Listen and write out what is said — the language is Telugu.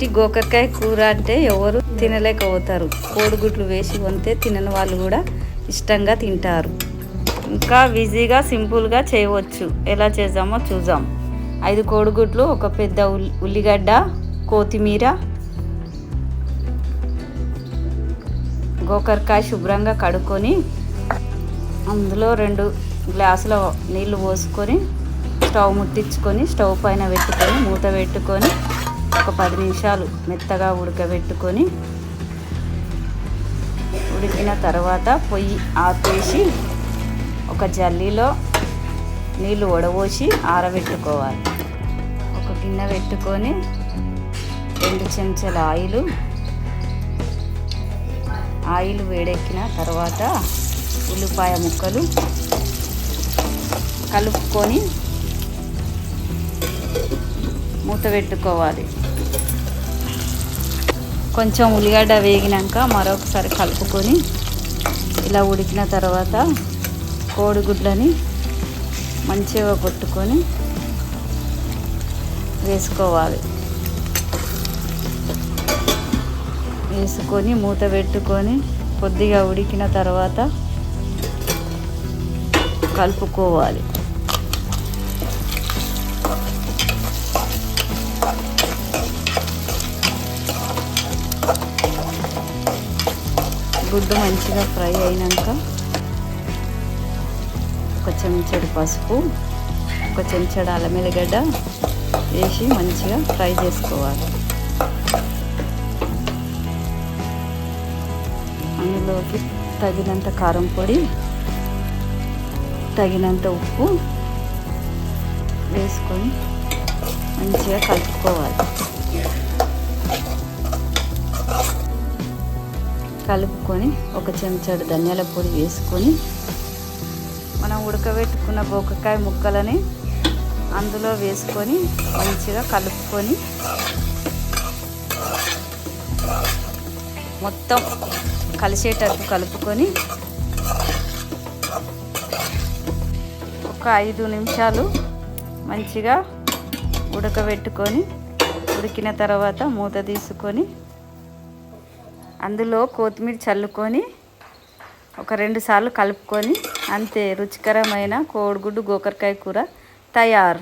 ఈ గోకరకాయ కూర అంటే ఎవరు తినలేకపోతారు. కోడిగుడ్లు వేసి వంతే తినని వాళ్ళు కూడా ఇష్టంగా తింటారు. ఇంకా ఈజీగా సింపుల్గా చేయవచ్చు. ఎలా చేద్దామో చూద్దాం. 5 కోడిగుడ్లు, ఒక పెద్ద ఉల్లిగడ్డ, కొత్తిమీర, గోకరకాయ శుభ్రంగా కడుక్కొని అందులో 2 గ్లాసుల నీళ్లు పోసుకొని స్టవ్ ముట్టించుకొని స్టవ్ పైన పెట్టుకొని మూత పెట్టుకొని ఒక 10 నిమిషాలు మెత్తగా ఉడకబెట్టుకొని ఉడికిన తర్వాత పొయ్యి ఆపేసి ఒక జల్లీలో నీళ్లు వడబోసి ఆరబెట్టుకోవాలి. ఒక గిన్నె పెట్టుకొని 2 చెంచాల ఆయిల్ వేడెక్కిన తర్వాత ఉల్లిపాయ ముక్కలు కలుపుకొని మూత పెట్టుకోవాలి. కొంచెం ఉల్లిగడ్డ వేగినాక మరొకసారి కలుపుకొని ఇలా ఉడికిన తర్వాత కోడిగుడ్లని మంచిగా కొట్టుకొని వేసుకోవాలి. వేసుకొని మూత పెట్టుకొని కొద్దిగా ఉడికిన తర్వాత కలుపుకోవాలి. గుడ్డు మంచిగా ఫ్రై అయినాక ఒక చెంచాడు పసుపు, ఒక చెంచాడు అల్లం ఎల్లిగడ్డ వేసి మంచిగా ఫ్రై చేసుకోవాలి. అందులోకి తగినంత కారం పొడి, తగినంత ఉప్పు వేసుకొని మంచిగా కలుపుకోవాలి. కలుపుకొని ఒక చెంచాడు ధనియాల పొడి వేసుకొని మనం ఉడకబెట్టుకున్న గోకరకాయ ముక్కలని అందులో వేసుకొని మంచిగా కలుపుకొని మొత్తం కలిసేటట్టు కలుపుకొని ఒక 5 నిమిషాలు మంచిగా ఉడకబెట్టుకొని ఉడికిన తర్వాత మూత తీసుకొని అందులో కొత్తిమీర చల్లుకొని ఒక 2 సార్లు కలుపుకొని అంతే, రుచికరమైన కోడిగుడ్డు గోకరకాయ కూర తయారు.